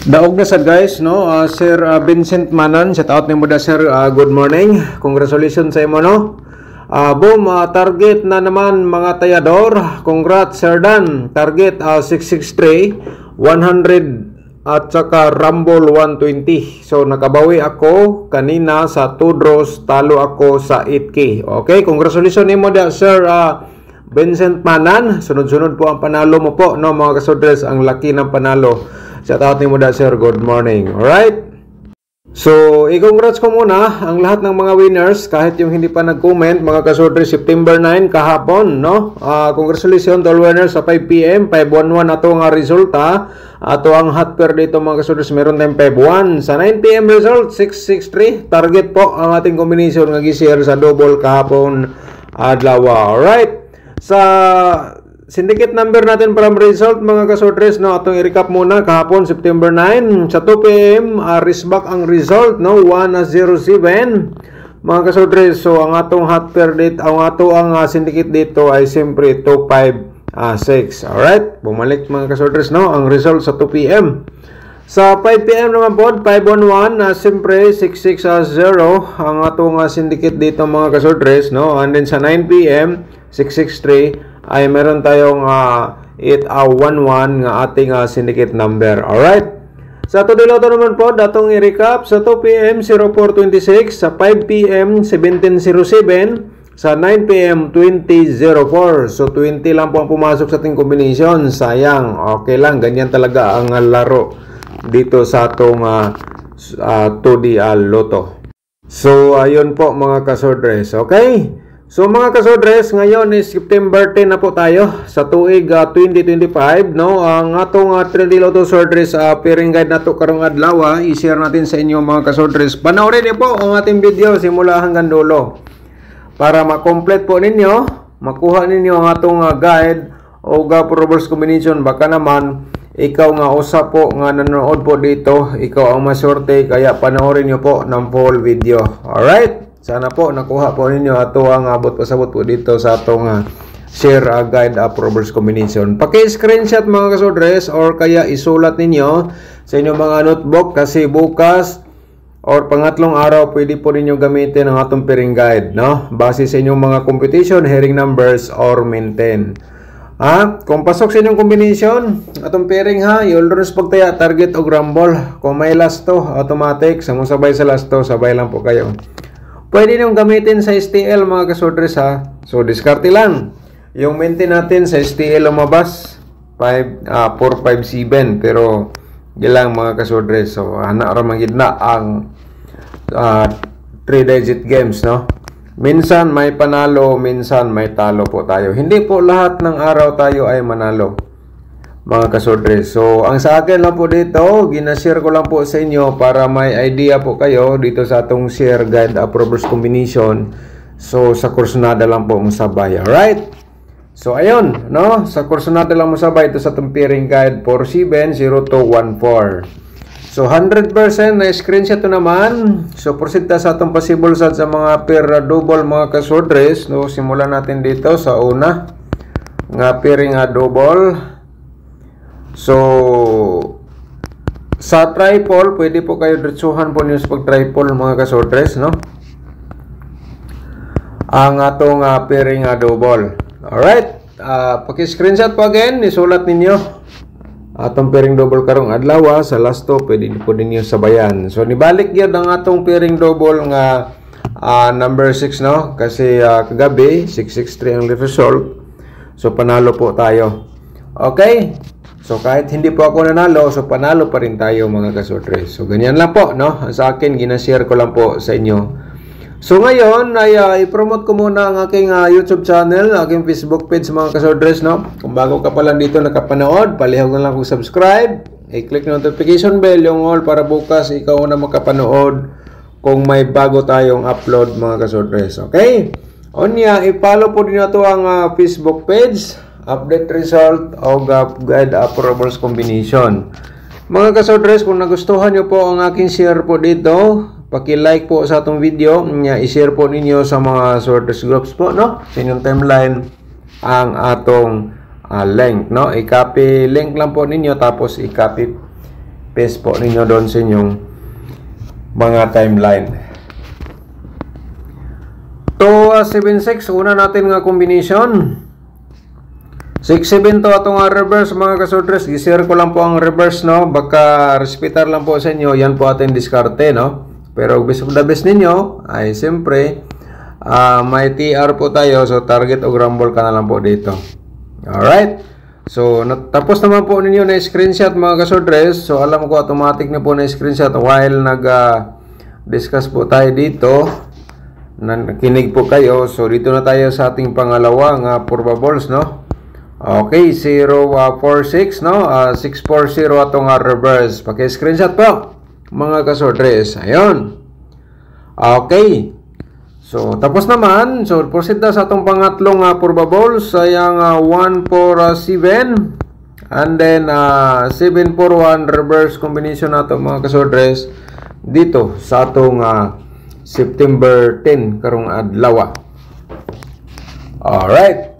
Daog na sad guys, no? Sir Vincent Manan, shout out nimo da sir. Good morning. Congratulations sa imo, no? Boom, target na naman mga tayador. Congrats Sir Dan. Target 663, 100 at saka Rumble 120. So nakabawi ako kanina sa 2 draws, talo ako sa 8K. Okay, congratulations nimo da Sir Vincent Manan. Sunod-sunod po ang panalo mo po, no mga kasodres, ang laki ng panalo. Shout out ni mo da sir, good morning. Alright? So, i-congrats ko muna ang lahat ng mga winners, kahit yung hindi pa nag-comment, mga kasodre, September 9 kahapon, no? Congratulations to all winners sa 5 PM, 511 ato nga resulta. Ato ang hot pair dito mga kasodre, meron tayong 5-1. Sa 9 PM result, 663. Target po ang ating combination nga gi-share sa double kahapon adlaw. Alright? Sa syndicate number natin para result mga kasodres, no, atong i-recap muna kahapon September 9 sa 2 PM, risback ang result, no, 107 mga kasodres. So ang atong hot pair date, ang ato ang syndicate dito ay siyempre 256. Alright, bumalik mga kasodres, no, ang result sa 2 PM. Sa 5 PM naman po, 511, siyempre 660 ang atong syndicate dito mga kasodres, no, and then sa 9 PM 663 ay meron tayong 811 nga ating syndicate number. Alright? Sa to diloto naman po, datong i-recap sa 2 PM 0426, sa 5 PM 1707, sa 9 PM 2004. So 20 lang po ang pumasok sa ating combination. Sayang. Okay lang, ganyan talaga ang laro dito sa atong 2D Lotto. So ayun po mga kasodres. Okay? So mga kasodres, ngayon is September 10 na po tayo sa tuig 2025, no? Ang atong 3D Lotto Sordres pairing guide nato karong adlaw, i-share natin sa inyo mga kasodres. Panoorin niyo po ang ating video simula hanggang dulo para ma-complete po ninyo, makuha ninyo ang atong guide o Proverbs combination. Baka naman ikaw nga usa po nga nanood po dito, ikaw ang maswerte, kaya panoorin niyo po ng full video. Alright? Sana po nakuha po ninyo ato ang abot pasabot po dito sa atong share guide Proverbs combination. Paki-screenshot mga kasodres or kaya isulat ninyo sa inyong mga notebook kasi bukas or pangatlong araw pwede po ninyo gamitin ang atong pairing guide, no? Base sa inyong mga competition, hearing numbers or maintain. Kung pasok sa inyong combination, atong pairing you always pagtaya target o rumble. Kung may last to, automatic, sa sabay sa last to, sabay lang po kayo. Pwede niyong gamitin sa STL mga kasodres So diskarte lang. Yung maintain natin sa STL lumabas 457 pero gilang mga kasodres. So ana ra man gid na ang 3-digit games, no? Minsan may panalo, minsan may talo po tayo. Hindi po lahat ng araw tayo ay manalo mga kasodres. So ang sa akin lang po dito, ginashare ko lang po sa inyo para may idea po kayo dito sa atong share guide Proverbs combination. So sa kursunada lang po musabay. Alright? So ayun, no? Sa kursunada lang musabay ito sa atong pairing guide 470214. So 100% na screenshot to naman. So proceed ta sa atong possible sa mga pair double mga kasodres, no? Simulan natin dito sa una nga pairing double. So sa triple, pwede po kayo diretsuhan po niyo sa pag-triple mga kasodres, no? Ang atong pairing double. Alright? Paki-screenshot po again, isulat ninyo atong pairing double karong adlaw. Sa last to, pwede po ninyo sabayan. So nibalik yun ang atong pairing double nga number 6, no? Kasi kagabi 663 ang result. So panalo po tayo. Okay? So kahit hindi po ako nanalo, so panalo pa rin tayo mga kasodres. So ganyan lang po, no? Sa akin, ginashare ko lang po sa inyo. So ngayon, ay i-promote ko muna ang aking YouTube channel, aking Facebook page mga kasodres, no? Kung bago ka pa lang dito nakapanood, palihog na lang kung subscribe. I-click notification bell, yung all, para bukas ikaw na makapanood kung may bago tayong upload mga kasodres. Okay? Onya, i-follow po din ito ang Facebook page, update result o guide Proverbs combination. Mga kasodres, kung nagustuhan nyo po ang aking share po dito, paki-like po sa atong video, i-share po ninyo sa mga sorters groups po, no? Sa inyong timeline ang atong link, no? I-copy link lang po ninyo tapos i-copy paste po ninyo doon sa inyong mga timeline. 276 una natin nga combination. 6-7 to atong reverse mga kasodres. Gisir ko lang po ang reverse, no? Baka respitar lang po sa inyo. Yan po ating diskarte, no? Pero best of the best ninyo ay siyempre may TR po tayo. So target o rumble ka na lang po dito. Alright. So tapos naman po ninyo na screenshot mga kasodres. So alam ko automatic na po na screenshot while discuss po tayo dito. Nakinig po kayo. So dito na tayo sa ating pangalawang probables, no? Okay, 046, no? 640 atong reverse. Paki-screenshot po mga kasodres. Ayun. Okay. So tapos naman. So proceed na sa atong pangatlong probables. Sayang 147 and then 741 reverse combination nato mga kasodres dito sa atong September 10 karong adlaw. Alright.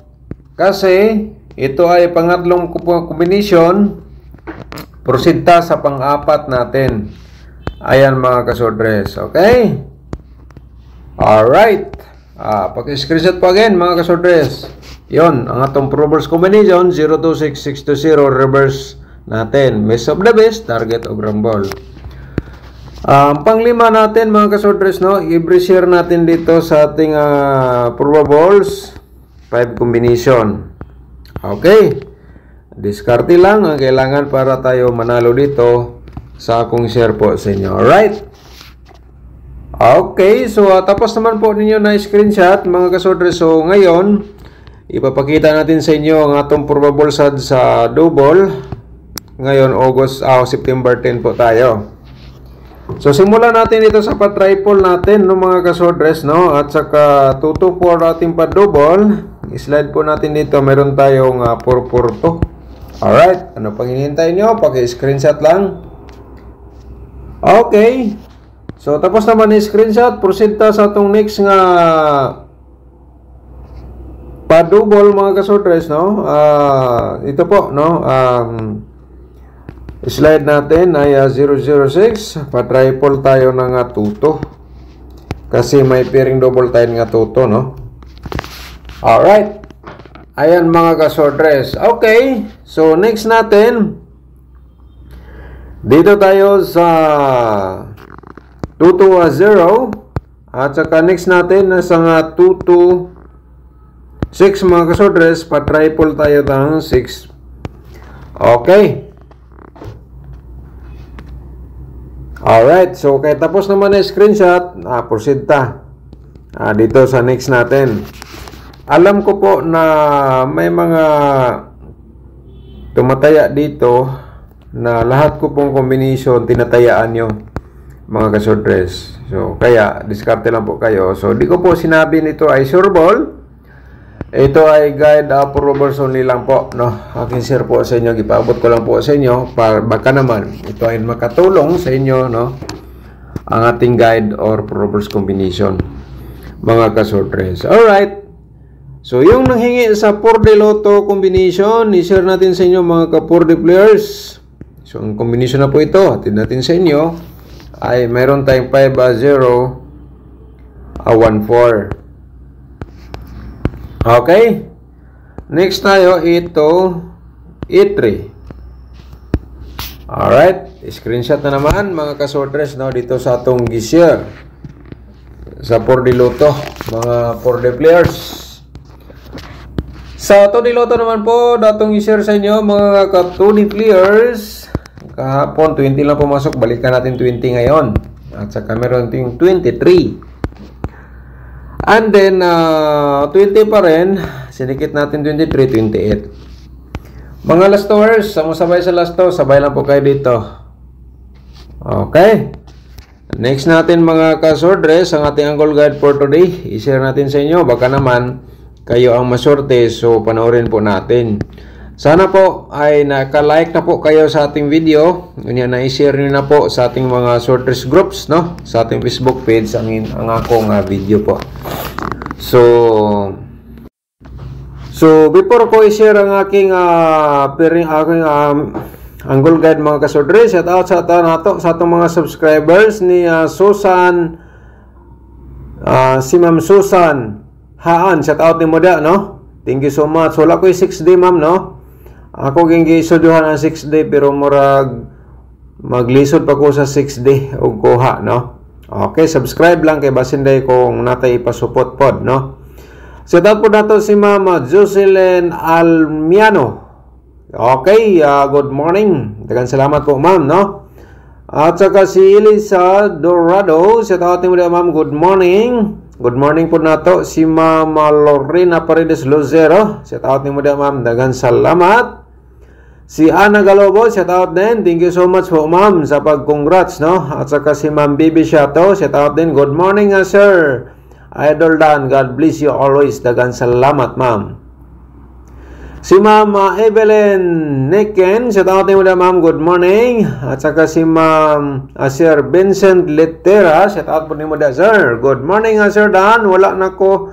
Kasi ito ay pangatlong combination. Proceed ta sa pang-apat natin. Ayan mga kasodres. Okay? Alright. Paki-screenshot po again mga kasodres. Yon, ang atong probables combination 026620 reverse natin. Best of the best, target o rumble. Panglima natin mga kasodres, no? I-share natin dito sa ating probables 5 combination. Okay. Diskarte lang ang kailangan para tayo manalo dito sa akong share po sa inyo. Alright. Okay. So, tapos naman po ninyo na screenshot mga kasodres. So, ngayon, ipapakita natin sa inyo ang atong probable sad sa double. Ngayon, September 10 po tayo. So, simulan natin ito sa pa-triple natin, no mga kasodres, no? At saka, 224 ating pa-double. I-slide po natin dito. Meron tayong 442. Alright. Ano pang hinihintay nyo? Paki-screenshot lang. Okay. So, tapos naman i-screenshot. Proceed ta sa itong next nga pa-double mga kasodres, no? Ito po, no? Slide natin ay 006. Pa-triple tayo na nga 22. Kasi may pairing double tayo nga 22, no? Alright. Ayan mga kasodres. Okay. So, next natin. Dito tayo sa 220. At saka next natin nasa nga 226 mga kasodres. Pa-triple tayo ng 6. Okay. Alright. So, kaya tapos naman na screenshot. Proceed ta. Dito sa next natin. Alam ko po na may mga tumataya dito na lahat ko pong combination tinatayaan nyo mga kasodres. So, kaya diskarte lang po kayo. So, di ko po sinabi nito ay sure ball. Ito ay guide approvals only lang po, no? Aking share po sa inyo. Ipaabot ko lang po sa inyo. Baka naman ito ay makatulong sa inyo, no? Ang ating guide or approvals combination mga kasodres. Alright. So, yung nanghingi sa 4D Lotto combination, i-share natin sa inyo mga ka-4D players. So, ang combination na po ito, hatid natin sa inyo, ay mayroon tayong 5-0, 1-4. Okay? Next tayo, ito, E3. Alright, screenshot na naman mga kasortres, no, dito sa atong gisya sa 4D Lotto, mga 4D players. Sa 2D Lotto naman po, datong i-share sa inyo mga ka-2D players. Kahapon 20 lang pumasok, balikan natin 20 ngayon. At saka meron ting 23. And then 20 pa rin, sinikit natin 23, 28. Mga last hours, samusabay sa last to, sabay lang po kayo dito. Okay. Next natin mga ka-swordress, ang ating angle guide for today. I-share natin sa inyo, baka naman kayo ang masorte, so panoorin po natin. Sana po ay naka-like na po kayo sa ating video. Ganyan na i-share niyo na po sa ating mga sorters groups, no? Sa ating Facebook page ang akong video po. So before ko i-share ang aking Angle Guide mga kasodre. Shout out sa atong mga subscribers ni Susan, si Ma'am Susan Haan. Shout out ni mo da, no? Thank you so much. Wala ko yung 6D, ma'am, no? Ako gingi isuduhan ang 6D pero murag maglisod pa ko sa 6D o kuha, no? Okay, subscribe lang kay basinday kung natay ipasupot pod, no? Shout out po nato si Mama Jocelyn Almiano. Okay, good morning. Daghang salamat po, ma'am, no? At saka si Elisa Dorado. Shout out ni mo da, ma'am. Good morning. Good morning po nato si Mama Lorena Paredes Lozero. Shout out ni mo da, ma'am. Daghang salamat. Si Ana Galobo, shout out din. Thank you so much po, ma'am, sa pag-congrats, no? At saka si Ma'am Bibi Shato, shout out din. Good morning, sir. Idol Dan, God bless you always. Daghang salamat, ma'am. Si Ma'am Evelyn Niken, shout out din mo na, ma'am. Good morning. At saka si Ma'am Sir Vincent Litera, shout out po din mo na, sir. Good morning, Sir Dan. Wala na ko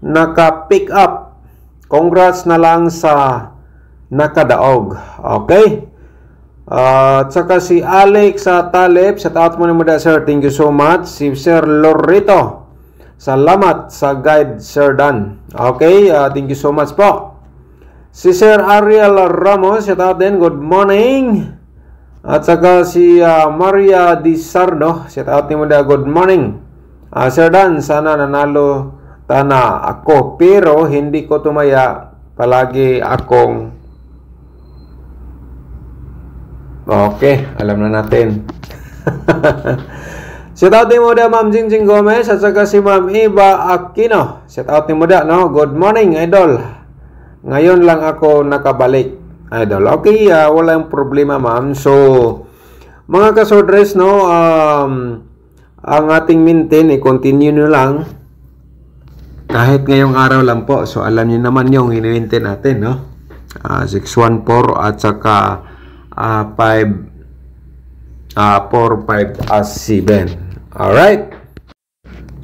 naka-pick up. Congrats na lang sa nakadaog. Okay? At saka si Alex Taleb, shout out mo din mo na, sir. Thank you so much. Si Sir Lorito, salamat sa guide, Sir Dan. Okay? Thank you so much po. Si Sir Ariel Ramos, shout out din. Good morning. At saka si Maria Di Sardo, shout out din mo na, good morning. Sir Dan, sana nanalo tana ako, pero hindi ko tumaya. Palagi akong okay, alam na natin. Shout out din mo da, Ma'am Jingjing Gomez. At saka si Ma'am Eva Aquino, shout out din mo da, no? Good morning, idol. Ngayon lang ako nakabalik, idol. Okay, walang problema, ma'am. So, mga kasodres, no, ang ating maintain, i-continue nyo lang. Kahit ngayong araw lang po. So, alam niyo naman yung hini-maintain natin, no? 614 at saka 457. Alright.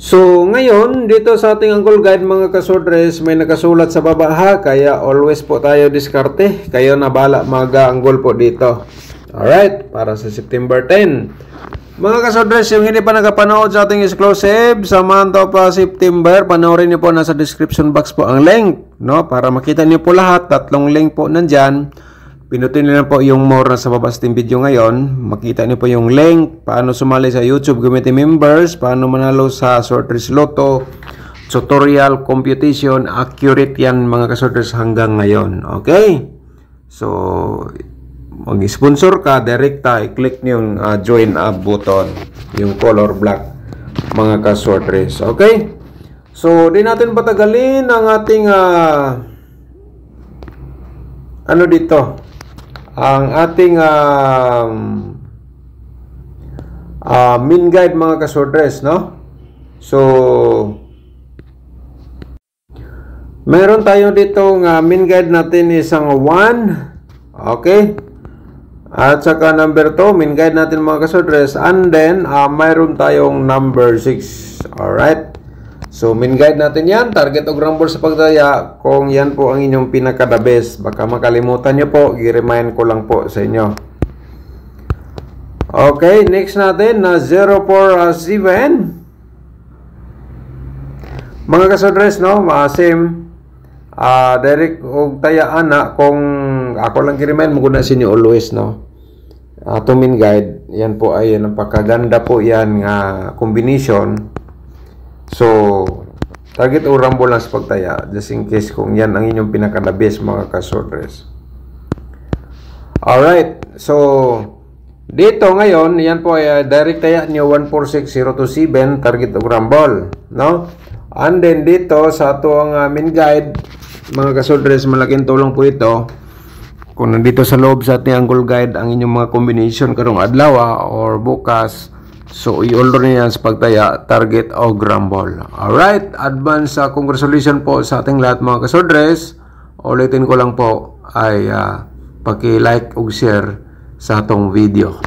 So, ngayon, dito sa ating Angle Guide, mga kasodres, may nakasulat sa baba, ha? Kaya always po tayo diskarte. Kayo na bala mag-angle po dito. Alright, para sa September 10. Mga kasodres, yung hindi pa nakapanood sa ating exclusive sa month of September, panoorin niyo po, nasa description box po ang link, no? Para makita niyo po lahat, 3 link po nandyan. Pinutin niyo na po yung more na sa baba sa ating video ngayon. Makita niyo po yung link, paano sumali sa YouTube Community Members, paano manalo sa Sortress Lotto, tutorial, computation, accurate yan mga kasorters hanggang ngayon. Okay? So, mag-sponsor ka, direkta, i-click niyo yung join up button, yung color black mga kasorters. Okay? So, di natin patagalin ang ating ano dito? Ang ating min guide mga kasordres, no? So, meron tayo dito min guide natin isang 1. Okay? At saka number 2, min guide natin mga kasordres. And then, mayroon tayong number 6. Alright? So, min guide natin yan. Target o rumble sa pagdaya. Kung yan po ang inyong pinaka-the best. Baka makalimutan nyo po. I-remind ko lang po sa inyo. Okay, next natin na 047. Mga kasodres, no? Same. Direct o tayaan na. Kung ako lang i-remind, maguna sa inyo always, no? Ito min guide. Yan po ay napakaganda po yan nga combination. So, target o rumble lang sa pagtaya. Just in case kung yan ang inyong pinaka-the best mga kasordres. Alright. So, dito ngayon, yan po ay direct taya nyo 146027. Target o rumble. No? And then dito sa ito ang min guide. Mga kasordres, malaking tulong po ito. Kung nandito sa loob sa ating Angle Guide ang inyong mga combination karong adlaw or bukas. So, i-order niya sa pagtaya, target o rumble. Alright, advance congratulations po sa ating lahat mga kasordres. Ulitin ko lang po ay paki-like o share sa atong video.